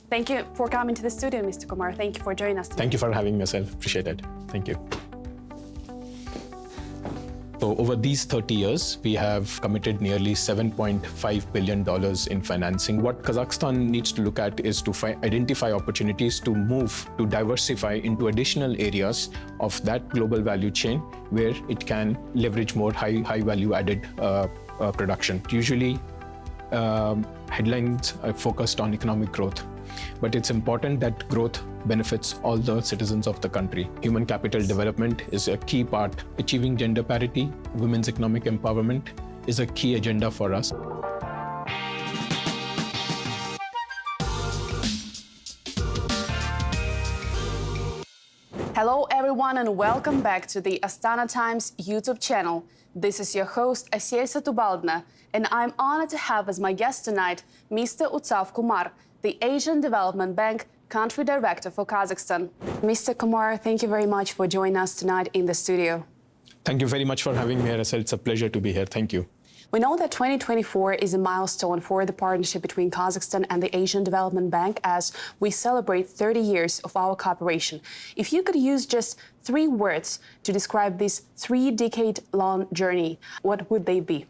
Thank you for coming to the studio, Mr. Kumar. Thank you for joining us today. Thank you for having me, yourself. Appreciate it. Thank you. So over these 30 years, we have committed nearly $7.5 billion in financing. What Kazakhstan needs to look at is to identify opportunities to move, to diversify into additional areas of that global value chain where it can leverage more high value added production. Usually, headlines are focused on economic growth, but it's important that growth benefits all the citizens of the country. Human capital development is a key part. Achieving gender parity, women's economic empowerment is a key agenda for us. Hello everyone and welcome back to the Astana Times YouTube channel. This is your host Asiya Satubaldna, and I'm honored to have as my guest tonight Mr. Utsav Kumar, the Asian Development Bank Country Director for Kazakhstan. Mr. Kumar, thank you very much for joining us tonight in the studio. Thank you very much for having me here, Asel. It's a pleasure to be here. Thank you. We know that 2024 is a milestone for the partnership between Kazakhstan and the Asian Development Bank as we celebrate 30 years of our cooperation. If you could use just 3 words to describe this 3-decade-long journey, what would they be?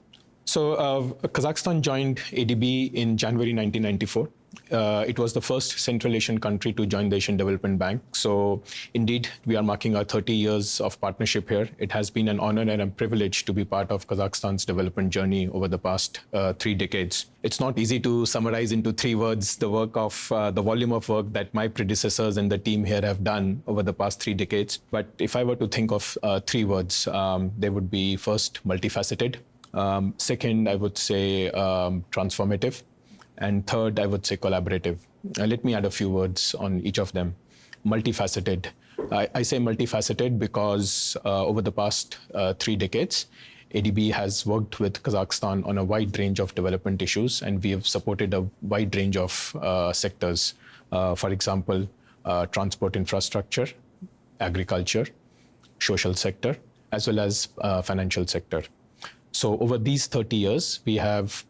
So Kazakhstan joined ADB in January 1994. It was the first Central Asian country to join the Asian Development Bank. So indeed, we are marking our 30 years of partnership here. It has been an honor and a privilege to be part of Kazakhstan's development journey over the past 3 decades. It's not easy to summarize into 3 words the work of the volume of work that my predecessors and the team here have done over the past 3 decades. But if I were to think of 3 words, they would be first, multifaceted. Second, I would say transformative. And third, I would say collaborative. Let me add a few words on each of them. Multifaceted. I say multifaceted because over the past 3 decades, ADB has worked with Kazakhstan on a wide range of development issues, and we have supported a wide range of sectors. For example, transport infrastructure, agriculture, social sector, as well as financial sector. So over these 30 years, we have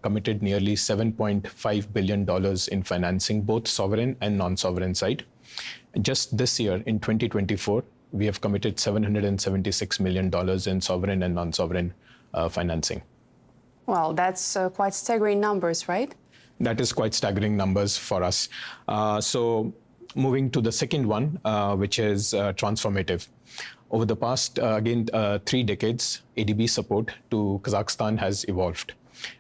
committed nearly $7.5 billion in financing, both sovereign and non-sovereign side. Just this year, in 2024, we have committed $776 million in sovereign and non-sovereign financing. Well, that's quite staggering numbers, right? That is quite staggering numbers for us. So moving to the second one, which is transformative. Over the past, 3 decades, ADB support to Kazakhstan has evolved.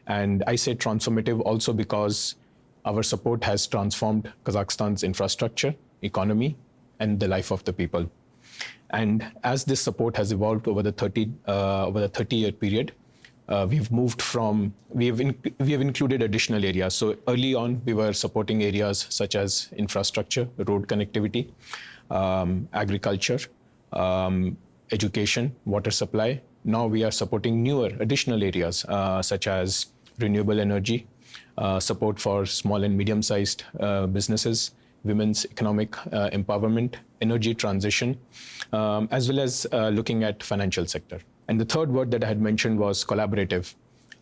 And I say transformative also because our support has transformed Kazakhstan's infrastructure, economy, and the life of the people. And as this support has evolved over the 30-year period, we have included additional areas. So early on, we were supporting areas such as infrastructure, road connectivity, agriculture, education, water supply. Now we are supporting newer additional areas such as renewable energy, support for small and medium-sized businesses, women's economic empowerment, energy transition, as well as looking at financial sector. And the third word that I had mentioned was collaborative.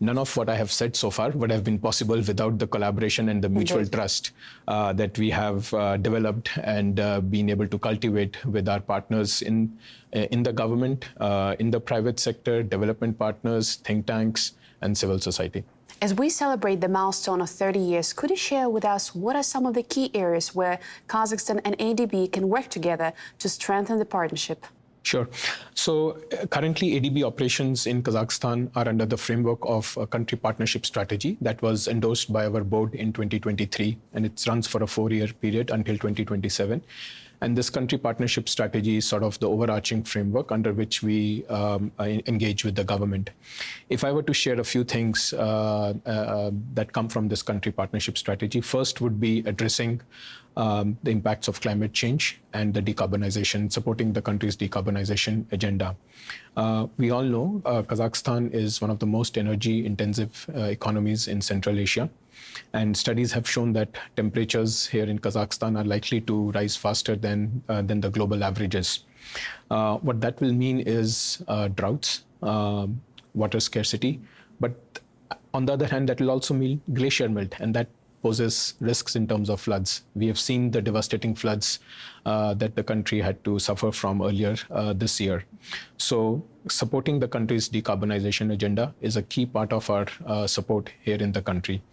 None of what I have said so far would have been possible without the collaboration and the mutual trust that we have developed and been able to cultivate with our partners in the government, in the private sector, development partners, think tanks, and civil society. As we celebrate the milestone of 30 years, could you share with us what are some of the key areas where Kazakhstan and ADB can work together to strengthen the partnership? Sure. So currently, ADB operations in Kazakhstan are under the framework of a country partnership strategy that was endorsed by our board in 2023, and it runs for a 4-year period until 2027. And this country partnership strategy is sort of the overarching framework under which we engage with the government. If I were to share a few things that come from this country partnership strategy, first would be addressing the impacts of climate change and the decarbonization, supporting the country's decarbonization agenda. We all know Kazakhstan is one of the most energy-intensive economies in Central Asia. And studies have shown that temperatures here in Kazakhstan are likely to rise faster than the global averages. What that will mean is droughts, water scarcity, but on the other hand, that will also mean glacier melt, and that poses risks in terms of floods. We have seen the devastating floods that the country had to suffer from earlier this year. So supporting the country's decarbonization agenda is a key part of our support here in the country.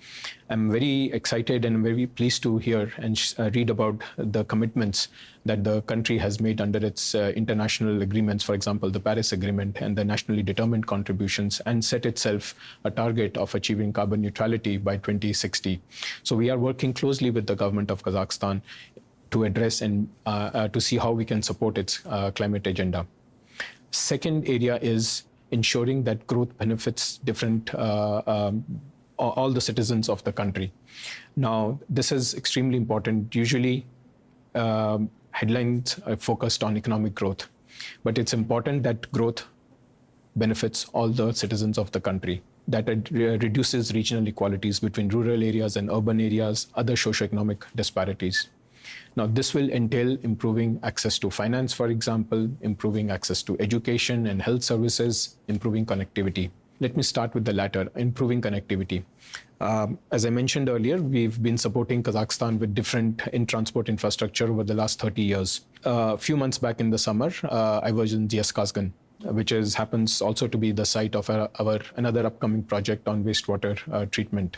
I'm very excited and very pleased to hear and read about the commitments that the country has made under its international agreements, for example, the Paris Agreement and the nationally determined contributions, and set itself a target of achieving carbon neutrality by 2060. So we are working closely with the government of Kazakhstan to address and to see how we can support its climate agenda. Second area is ensuring that growth benefits all the citizens of the country. Now, this is extremely important. Usually, headlines are focused on economic growth, but it's important that growth benefits all the citizens of the country, that it reduces regional inequalities between rural areas and urban areas, other socioeconomic disparities. Now, this will entail improving access to finance, for example, improving access to education and health services, improving connectivity. Let me start with the latter, improving connectivity. As I mentioned earlier, we've been supporting Kazakhstan with different transport infrastructure over the last 30 years. A few months back in the summer, I was in Kazakh, which happens also to be the site of another upcoming project on wastewater treatment.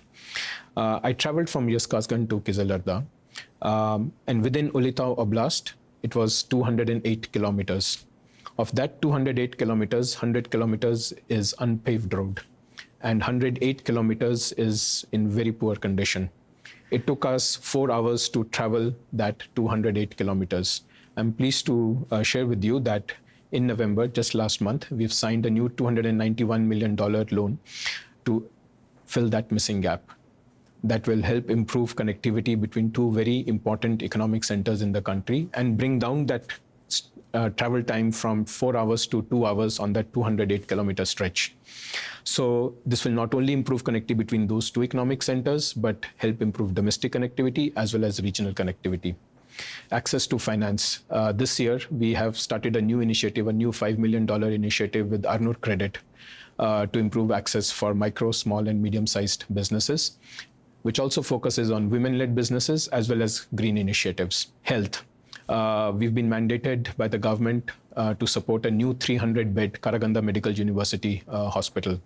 I traveled from Kazakh to Kizlyarda, and within Ulitau Oblast, it was 208 kilometers. Of that 208 kilometers, 100 kilometers is unpaved road, and 108 kilometers is in very poor condition. It took us 4 hours to travel that 208 kilometers. I'm pleased to share with you that in November, just last month, we've signed a new $291 million loan to fill that missing gap. That will help improve connectivity between two very important economic centers in the country and bring down that travel time from 4 hours to 2 hours on that 208-kilometer stretch. So this will not only improve connectivity between those two economic centers, but help improve domestic connectivity as well as regional connectivity. Access to finance. This year, we have started a new initiative, a new $5 million initiative with Arnur Credit to improve access for micro, small, and medium-sized businesses, which also focuses on women-led businesses as well as green initiatives. Health. We've been mandated by the government to support a new 300-bed Karaganda Medical University hospital,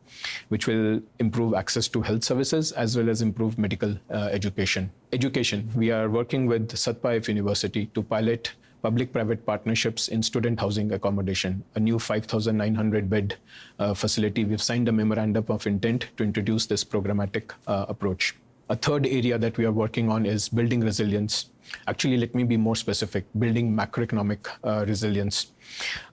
which will improve access to health services as well as improve medical education. Education. We are working with Satpayev University to pilot public-private partnerships in student housing accommodation, a new 5,900-bed facility. We've signed a memorandum of intent to introduce this programmatic approach. A third area that we are working on is building resilience. Actually, let me be more specific, building macroeconomic resilience.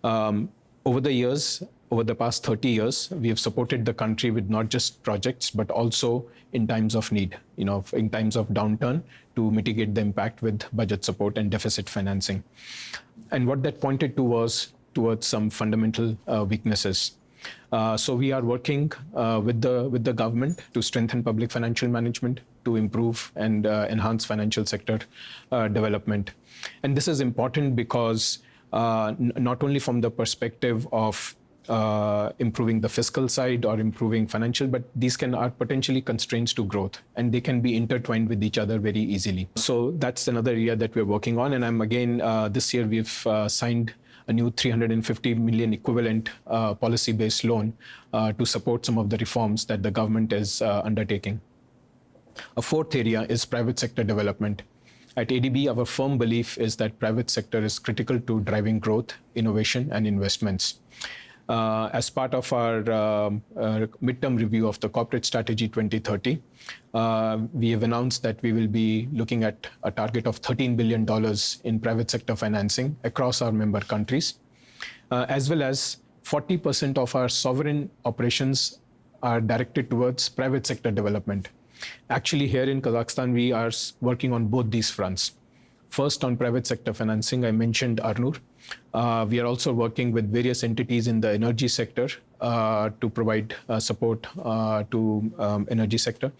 Over the past 30 years, we have supported the country with not just projects, but also in times of need, in times of downturn, to mitigate the impact with budget support and deficit financing. And what that pointed to was towards some fundamental weaknesses. So we are working with the government to strengthen public financial management, to improve and enhance financial sector development. And this is important because not only from the perspective of improving the fiscal side or improving financial, but these are potentially constraints to growth, and they can be intertwined with each other very easily. So that's another area that we're working on. And this year we've signed a new $350 million equivalent policy-based loan to support some of the reforms that the government is undertaking. A fourth area is private sector development. At ADB, our firm belief is that private sector is critical to driving growth, innovation, and investments. As part of our midterm review of the Corporate Strategy 2030, we have announced that we will be looking at a target of $13 billion in private sector financing across our member countries, as well as 40% of our sovereign operations are directed towards private sector development. Actually, here in Kazakhstan, we are working on both these fronts. First, on private sector financing, I mentioned Arnur. We are also working with various entities in the energy sector to provide support to energy sector,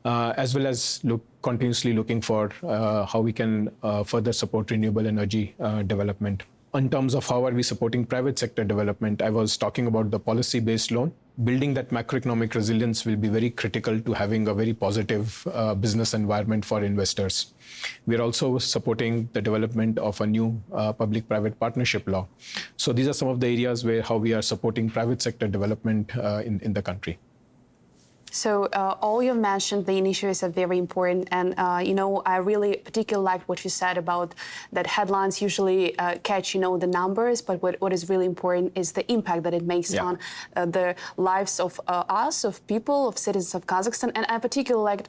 as well as continuously looking for how we can further support renewable energy development. in terms of how are we supporting private sector development, I was talking about the policy-based loan. Building that macroeconomic resilience will be very critical to having a very positive business environment for investors. We are also supporting the development of a new public-private partnership law. So these are some of the areas where how we are supporting private sector development in the country. So all you've mentioned, the initiatives are very important. And, I really particularly liked what you said about that headlines usually catch, the numbers. But what is really important is the impact that it makes on the lives of us, of people, of citizens of Kazakhstan. And I particularly liked,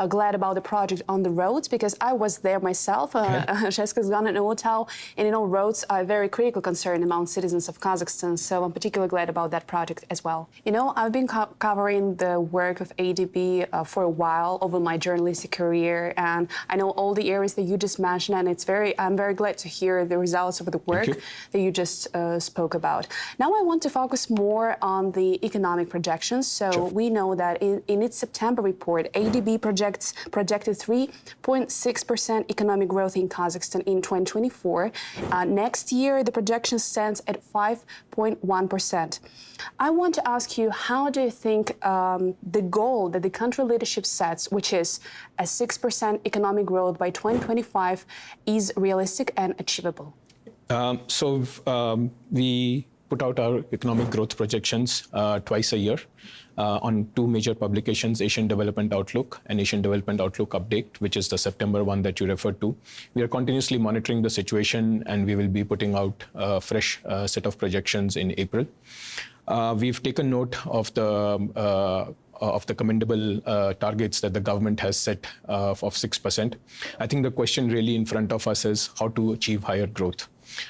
glad about the project on the roads, because I was there myself, Kazakhstan and Utsav. And, roads are a very critical concern among citizens of Kazakhstan. So I'm particularly glad about that project as well. I've been covering the work of ADB for a while over my journalistic career, and I know all the areas that you just mentioned, and I'm very glad to hear the results of the work that you just spoke about. Now I want to focus more on the economic projections. So we know that in its September report, ADB projected 3.6% economic growth in Kazakhstan in 2024. Next year, the projection stands at 5.1%. I want to ask you, how do you think the goal that the country leadership sets, which is a 6% economic growth by 2025, is realistic and achievable? We put out our economic growth projections twice a year on two major publications, Asian Development Outlook and Asian Development Outlook Update, which is the September one that you referred to. We are continuously monitoring the situation, and we will be putting out a fresh set of projections in April. We've taken note of the commendable targets that the government has set of 6%. I think the question really in front of us is how to achieve higher growth.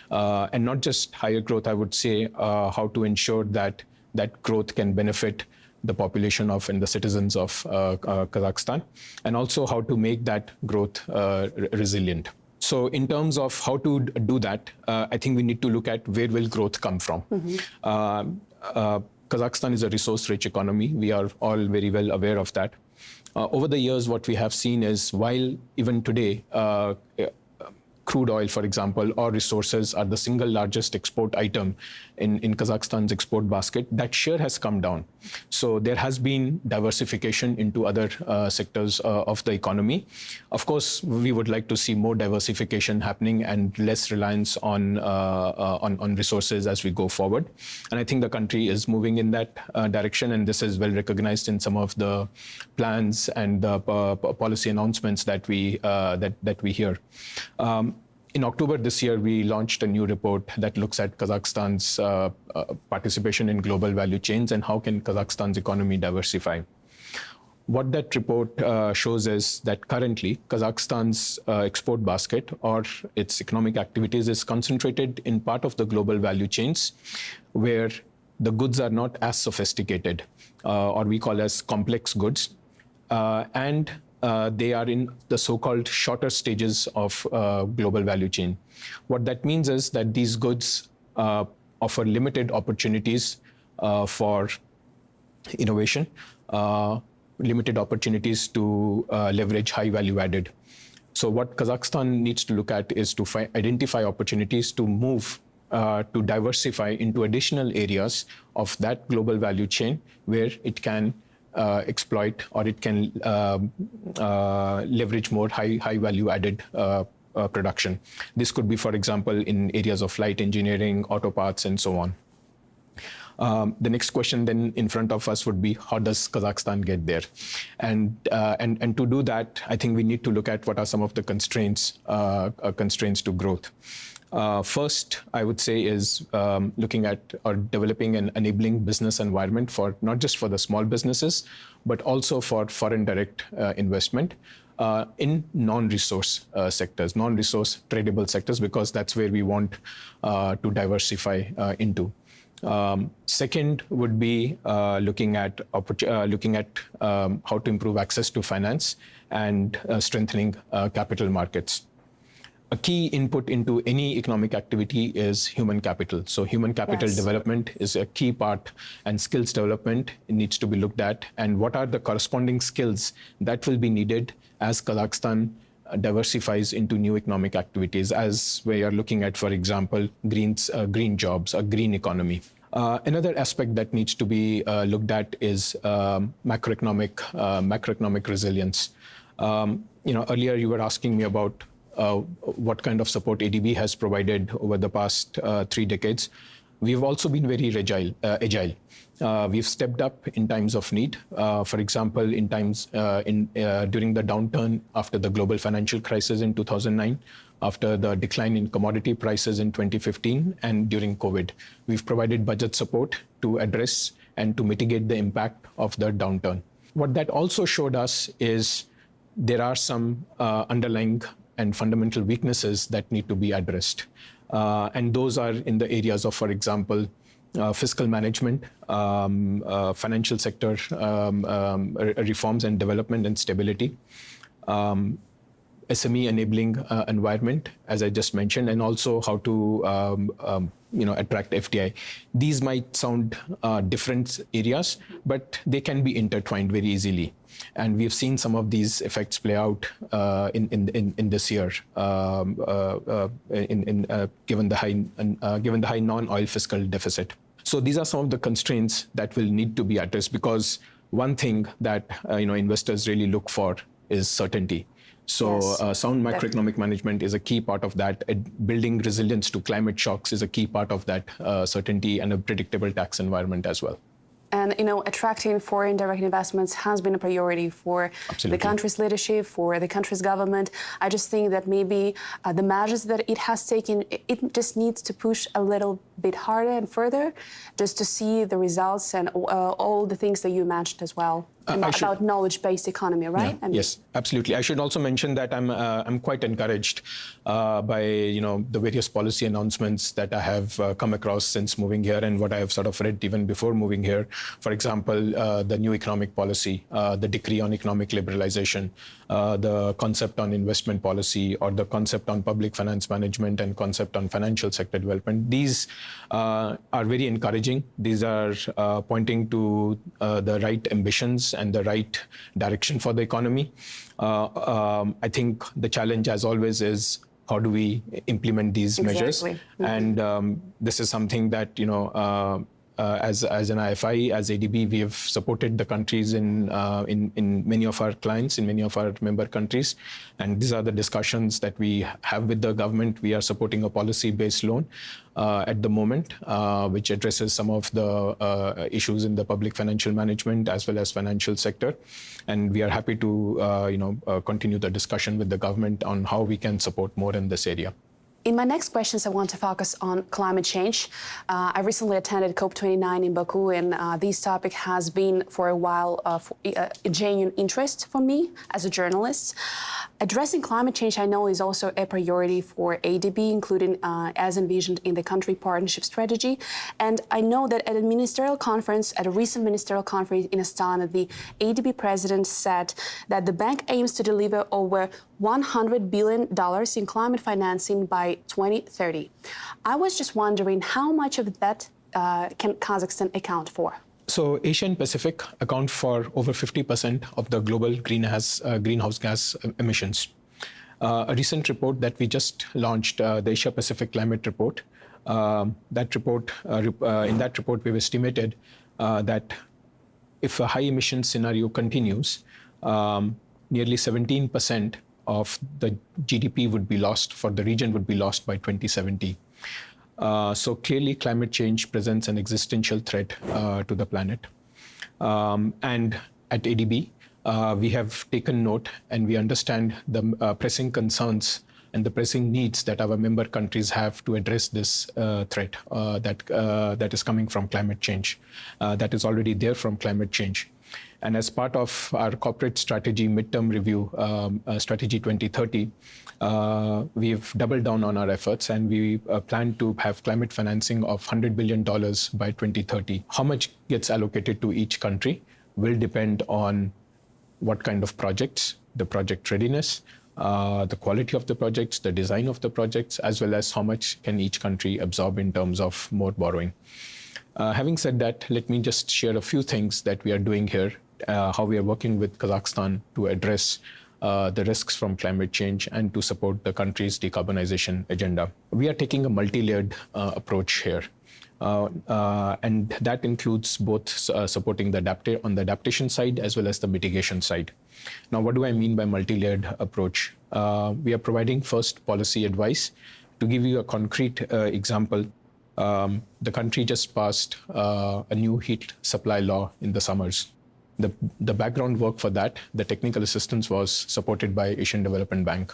And not just higher growth, I would say how to ensure that that growth can benefit the population of and the citizens of Kazakhstan, and also how to make that growth resilient. So in terms of how to do that, I think we need to look at where will growth come from. Kazakhstan is a resource-rich economy. We are all very well aware of that. Over the years, what we have seen is while even today, crude oil, for example, or resources are the single largest export item in Kazakhstan's export basket, that share has come down. So there has been diversification into other sectors of the economy. Of course, we would like to see more diversification happening and less reliance on resources as we go forward. And I think the country is moving in that direction, and this is well recognized in some of the plans and the policy announcements that we hear. In October this year, we launched a new report that looks at Kazakhstan's participation in global value chains and how can Kazakhstan's economy diversify. What that report shows is that currently Kazakhstan's export basket or its economic activities is concentrated in part of the global value chains where the goods are not as sophisticated or we call as complex goods, and they are in the so-called shorter stages of global value chain. What that means is that these goods offer limited opportunities for innovation, limited opportunities to leverage high value added. So what Kazakhstan needs to look at is to identify opportunities to move to diversify into additional areas of that global value chain where it can exploit or it can leverage more high value added production. This could be, for example, in areas of light engineering, auto parts, and so on. The next question then in front of us would be, how does Kazakhstan get there? And to do that, I think we need to look at what are some of the constraints to growth. First, I would say is looking at or developing an enabling business environment for not just for the small businesses, but also for foreign direct investment in non-resource sectors, non-resource tradable sectors, because that's where we want to diversify into. Second would be looking at how to improve access to finance and strengthening capital markets. A key input into any economic activity is human capital. So human capital development is a key part, and skills development needs to be looked at. And what are the corresponding skills that will be needed as Kazakhstan diversifies into new economic activities, as we are looking at, for example, green jobs, a green economy. Another aspect that needs to be looked at is macroeconomic resilience. Earlier you were asking me about what kind of support ADB has provided over the past 3 decades. We've also been very agile. We've stepped up in times of need. For example, during the downturn after the global financial crisis in 2009, after the decline in commodity prices in 2015, and during COVID, we've provided budget support to address and to mitigate the impact of the downturn. What that also showed us is there are some underlying and fundamental weaknesses that need to be addressed. And those are in the areas of, for example, fiscal management, financial sector reforms and development and stability, SME enabling environment, as I just mentioned, and also how to attract FDI. These might sound different areas, but they can be intertwined very easily. And we've seen some of these effects play out in this year, given the high non-oil fiscal deficit. So these are some of the constraints that will need to be addressed, because one thing that investors really look for is certainty. So sound macroeconomic management is a key part of that. Building resilience to climate shocks is a key part of that certainty, and a predictable tax environment as well. And attracting foreign direct investments has been a priority for the country's leadership, for the country's government. I just think that maybe the measures that it has taken, it just needs to push a little bit harder and further, just to see the results and all the things that you mentioned as well. About knowledge-based economy, right? Yeah, yes, absolutely. I should also mention that I'm quite encouraged by the various policy announcements that I have come across since moving here, and what I have sort of read even before moving here. For example, the new economic policy, the decree on economic liberalization, the concept on investment policy, or the concept on public finance management and concept on financial sector development. These are very encouraging. These are pointing to the right ambitions and the right direction for the economy. I think the challenge, as always, is how do we implement these measures? Mm-hmm. And this is something that, as an IFI, as ADB, we have supported the countries in many of our clients, in many of our member countries. And these are the discussions that we have with the government. We are supporting a policy-based loan at the moment, which addresses some of the issues in the public financial management as well as financial sector. And we are happy to continue the discussion with the government on how we can support more in this area. In my next questions, I want to focus on climate change. I recently attended COP29 in Baku, and this topic has been for a while a genuine interest for me as a journalist. Addressing climate change, I know, is also a priority for ADB, including as envisioned in the country partnership strategy. And I know that at a recent ministerial conference in Astana, the ADB president said that the bank aims to deliver over $100 billion in climate financing by 2030. I was just wondering how much of that can Kazakhstan account for? So Asia and Pacific account for over 50% of the global greenhouse gas emissions. A recent report that we just launched, the Asia Pacific Climate Report, in that report we've estimated that if a high emission scenario continues, nearly 17% of the GDP would be lost, for the region would be lost by 2070. So clearly climate change presents an existential threat to the planet. And at ADB, we have taken note and we understand the pressing concerns and the pressing needs that our member countries have to address this threat that is coming from climate change, that is already there from climate change. And as part of our corporate strategy midterm review, Strategy 2030, we've doubled down on our efforts, and we plan to have climate financing of $100 billion by 2030. How much gets allocated to each country will depend on what kind of projects, the project readiness, the quality of the projects, the design of the projects, as well as how much can each country absorb in terms of more borrowing. Having said that, let me just share a few things that we are doing here, how we are working with Kazakhstan to address the risks from climate change and to support the country's decarbonization agenda. We are taking a multi-layered approach here. And that includes both supporting the on the adaptation side as well as the mitigation side. Now, what do I mean by multi-layered approach? We are providing first policy advice. To give you a concrete example, the country just passed a new heat supply law in the summers. The background work for that, the technical assistance was supported by Asian Development Bank.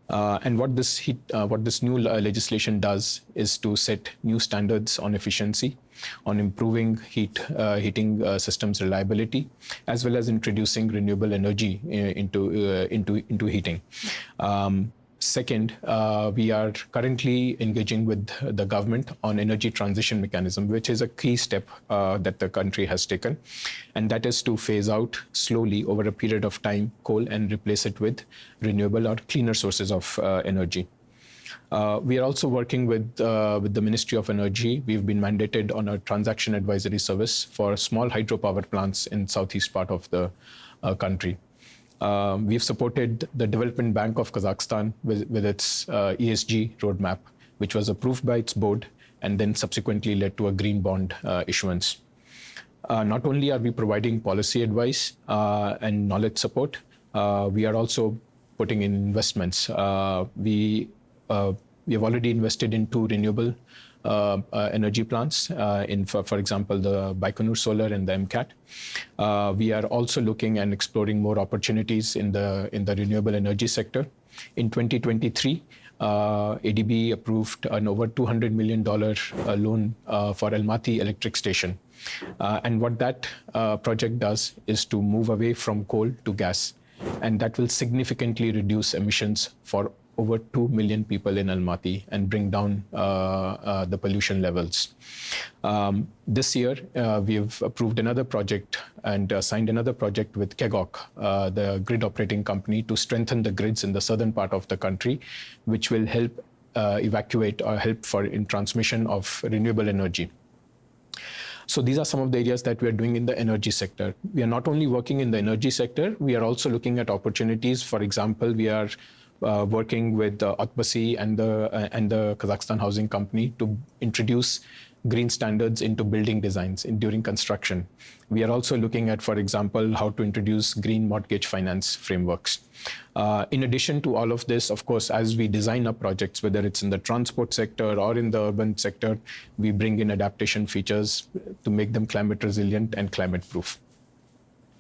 And what this new legislation does is to set new standards on efficiency, on improving heating systems reliability, as well as introducing renewable energy into heating. Second, we are currently engaging with the government on energy transition mechanism, which is a key step that the country has taken. And that is to phase out slowly over a period of time coal and replace it with renewable or cleaner sources of energy. We are also working with the Ministry of Energy. We've been mandated on a transaction advisory service for small hydropower plants in southeast part of the country. We've supported the Development Bank of Kazakhstan with its ESG roadmap, which was approved by its board and then subsequently led to a green bond issuance. Not only are we providing policy advice and knowledge support, we are also putting in investments. We have already invested in 2 renewable energy plants, for example, the Baikonur Solar and the MCAT. We are also looking and exploring more opportunities in the renewable energy sector. In 2023, ADB approved an over $200 million loan for Almaty Electric Station. And what that project does is to move away from coal to gas. And that will significantly reduce emissions for over 2 million people in Almaty and bring down the pollution levels. This year, we have approved another project and signed another project with KEGOC, the grid operating company, to strengthen the grids in the southern part of the country, which will help evacuate or help in transmission of renewable energy. So these are some of the areas that we are doing in the energy sector. We are not only working in the energy sector, we are also looking at opportunities. For example, we are working with Otbasi and the Kazakhstan Housing Company to introduce green standards into building designs during construction. We are also looking at, for example, how to introduce green mortgage finance frameworks. In addition to all of this, of course, as we design our projects, whether it's in the transport sector or in the urban sector, we bring in adaptation features to make them climate resilient and climate proof.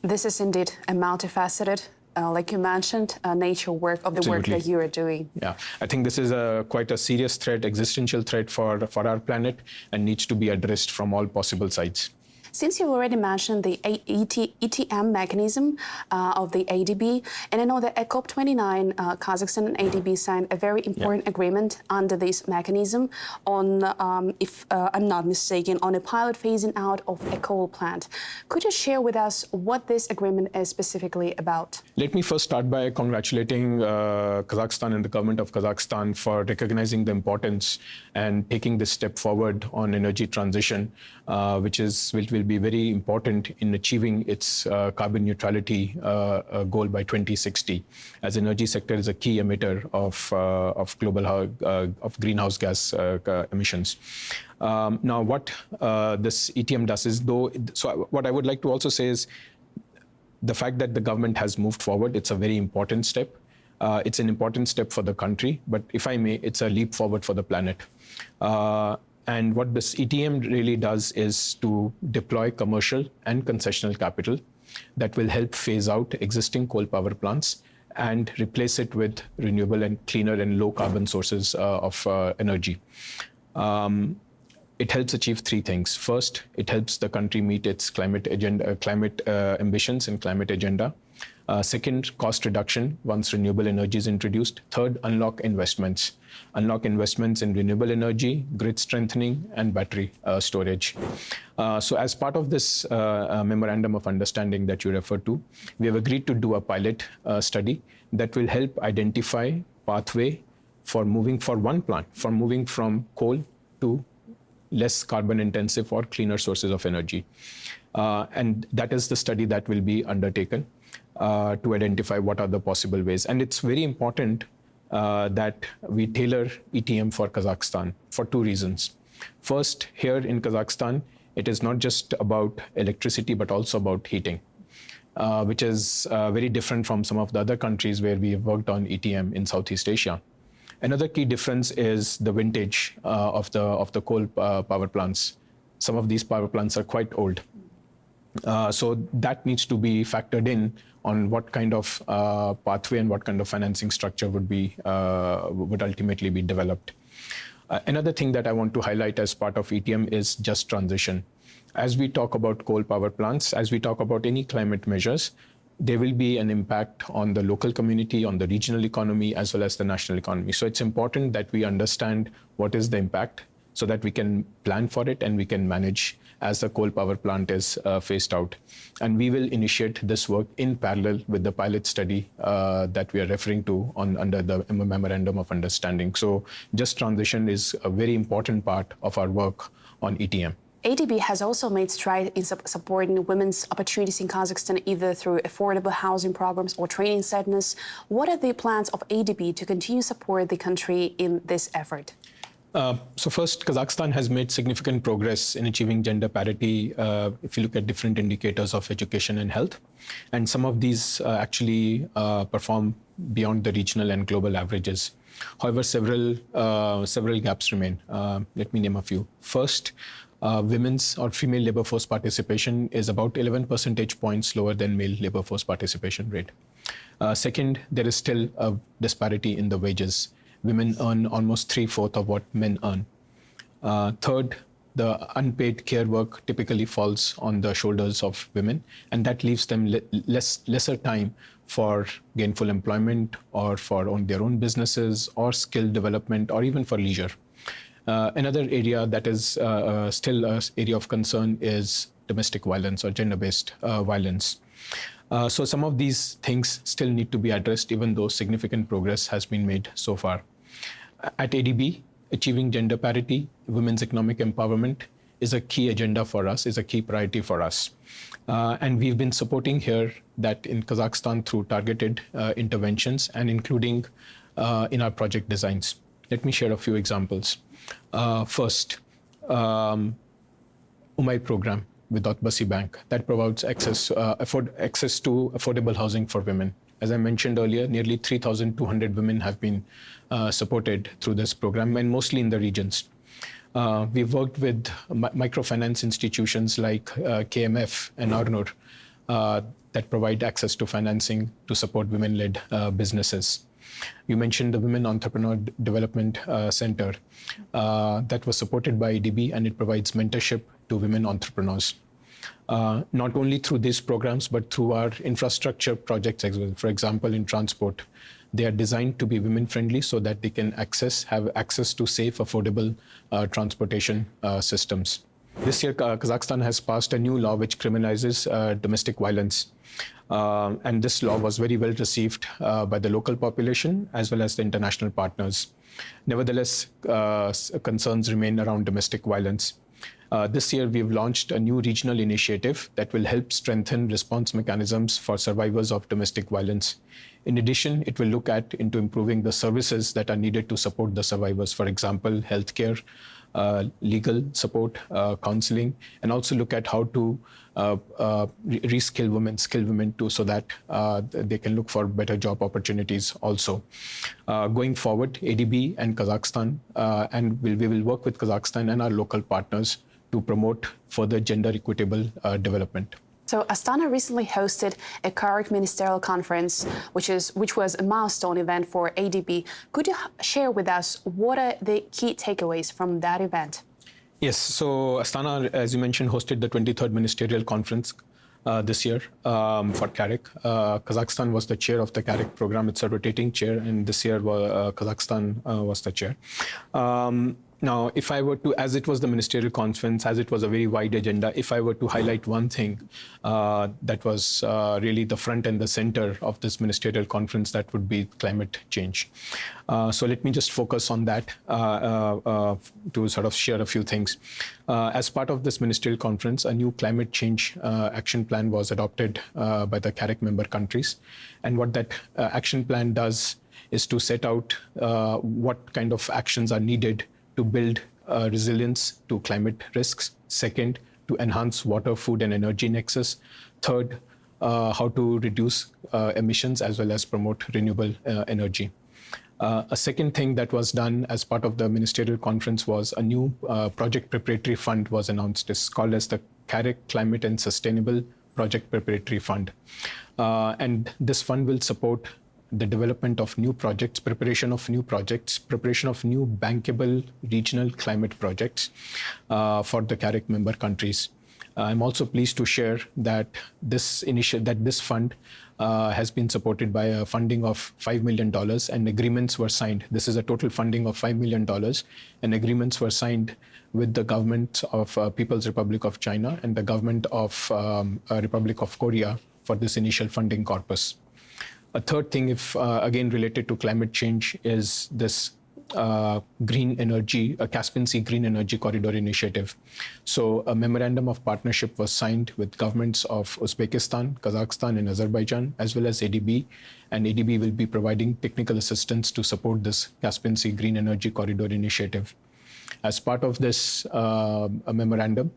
This is indeed a multifaceted, like you mentioned, nature work of the Absolutely. work that you are doing. Yeah, I think this is quite a serious threat, existential threat for our planet, and needs to be addressed from all possible sides. Since you've already mentioned the ETM mechanism of the ADB, and I know that at COP29, Kazakhstan and ADB signed a very important agreement under this mechanism on, if I'm not mistaken, on a pilot phasing out of a coal plant. Could you share with us what this agreement is specifically about? Let me first start by congratulating Kazakhstan and the government of Kazakhstan for recognizing the importance and taking this step forward on energy transition, which will be very important in achieving its carbon neutrality goal by 2060, as energy sector is a key emitter of global greenhouse gas emissions. Now, what this ETM does is, what I would like to also say is the fact that the government has moved forward. It's a very important step. It's an important step for the country, but if I may, it's a leap forward for the planet. And what this ETM really does is to deploy commercial and concessional capital that will help phase out existing coal power plants and replace it with renewable and cleaner and low carbon sources of energy. It helps achieve 3 things. First, it helps the country meet its climate ambitions and climate agenda. Second, cost reduction once renewable energy is introduced. Third, unlock investments. Unlock investments in renewable energy, grid strengthening, and battery storage. So as part of this memorandum of understanding that you referred to, we have agreed to do a pilot study that will help identify pathway for moving from coal to less carbon intensive or cleaner sources of energy. And that is the study that will be undertaken. to identify what are the possible ways. And it's very important that we tailor ETM for Kazakhstan for two reasons. First, here in Kazakhstan, it is not just about electricity, but also about heating, which is very different from some of the other countries where we have worked on ETM in Southeast Asia. Another key difference is the vintage of the coal power plants. Some of these power plants are quite old. So that needs to be factored in on what kind of pathway and what kind of financing structure would ultimately be developed. Another thing that I want to highlight as part of ETM is just transition. As we talk about coal power plants, as we talk about any climate measures, there will be an impact on the local community, on the regional economy, as well as the national economy. So it's important that we understand what is the impact so that we can plan for it and we can manage as the coal power plant is phased out. And we will initiate this work in parallel with the pilot study that we are referring to under the Memorandum of Understanding. So just transition is a very important part of our work on ETM. ADB has also made strides in supporting women's opportunities in Kazakhstan, either through affordable housing programs or training centers. What are the plans of ADB to continue support the country in this effort? So first, Kazakhstan has made significant progress in achieving gender parity if you look at different indicators of education and health. And some of these actually perform beyond the regional and global averages. However, several gaps remain. Let me name a few. First, women's or female labor force participation is about 11 percentage points lower than male labor force participation rate. Second, there is still a disparity in the wages. Women earn almost 3/4 of what men earn. Third, the unpaid care work typically falls on the shoulders of women, and that leaves them lesser time for gainful employment or for their own businesses or skill development or even for leisure. Another area that is still an area of concern is domestic violence or gender-based violence. So some of these things still need to be addressed, even though significant progress has been made so far. At ADB, achieving gender parity, women's economic empowerment is a key agenda for us, is a key priority for us. And we've been supporting here that in Kazakhstan through targeted interventions and including in our project designs. Let me share a few examples. First, Umay program with Otbasi Bank that provides access to affordable housing for women. As I mentioned earlier, nearly 3,200 women have been supported through this program, and mostly in the regions. We've worked with microfinance institutions like KMF and Arnur that provide access to financing to support women-led businesses. You mentioned the Women Entrepreneur Development Center that was supported by ADB, and it provides mentorship to women entrepreneurs. Not only through these programs, but through our infrastructure projects as well. For example, in transport, they are designed to be women-friendly so that they can have access to safe, affordable transportation systems. This year, Kazakhstan has passed a new law which criminalizes domestic violence. And this law was very well received by the local population as well as the international partners. Nevertheless, concerns remain around domestic violence. This year, we've launched a new regional initiative that will help strengthen response mechanisms for survivors of domestic violence. In addition, it will look into improving the services that are needed to support the survivors, for example, healthcare, legal support, counseling, and also look at how to skill women too, so that they can look for better job opportunities also. Going forward, ADB and Kazakhstan, and we will work with Kazakhstan and our local partners to promote further gender equitable development. So Astana recently hosted a Kazakh ministerial conference, which was a milestone event for ADB. Could you share with us what are the key takeaways from that event? Yes, so Astana, as you mentioned, hosted the 23rd ministerial conference this year for CAREC. Kazakhstan was the chair of the CAREC program. It's a rotating chair, and this year Kazakhstan was the chair. Now, if I were to, as it was the ministerial conference, as it was a very wide agenda, if I were to highlight one thing that was really the front and the center of this ministerial conference, that would be climate change. So let me just focus on that to sort of share a few things. As part of this ministerial conference, a new climate change action plan was adopted by the CAREC member countries. And what that action plan does is to set out what kind of actions are needed to build resilience to climate risks. Second, to enhance water, food, and energy nexus. Third, how to reduce emissions as well as promote renewable energy. A second thing that was done as part of the ministerial conference was a new project preparatory fund was announced. It's called as the CAREC Climate and Sustainable Project Preparatory Fund. And this fund will support the development of new projects, preparation of new projects, preparation of new bankable regional climate projects for the CAREC member countries. I'm also pleased to share that this fund has been supported by a funding of $5 million and agreements were signed. This is a total funding of $5 million and agreements were signed with the government of People's Republic of China and the government of Republic of Korea for this initial funding corpus. A third thing, again related to climate change, is this green energy, a Caspian Sea Green Energy Corridor Initiative. So a memorandum of partnership was signed with governments of Uzbekistan, Kazakhstan, and Azerbaijan, as well as ADB. And ADB will be providing technical assistance to support this Caspian Sea Green Energy Corridor Initiative. As part of this memorandum,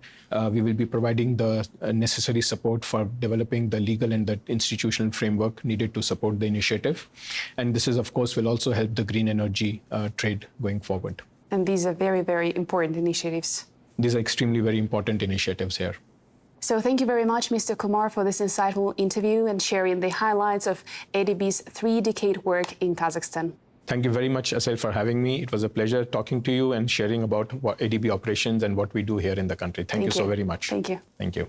we will be providing the necessary support for developing the legal and the institutional framework needed to support the initiative. And this is, of course, will also help the green energy trade going forward. And these are very, very important initiatives. These are extremely very important initiatives here. So thank you very much, Mr. Kumar, for this insightful interview and sharing the highlights of ADB's 3-decade work in Kazakhstan. Thank you very much, Asel, for having me. It was a pleasure talking to you and sharing about what ADB operations and what we do here in the country. Thank you so very much. Thank you. Thank you.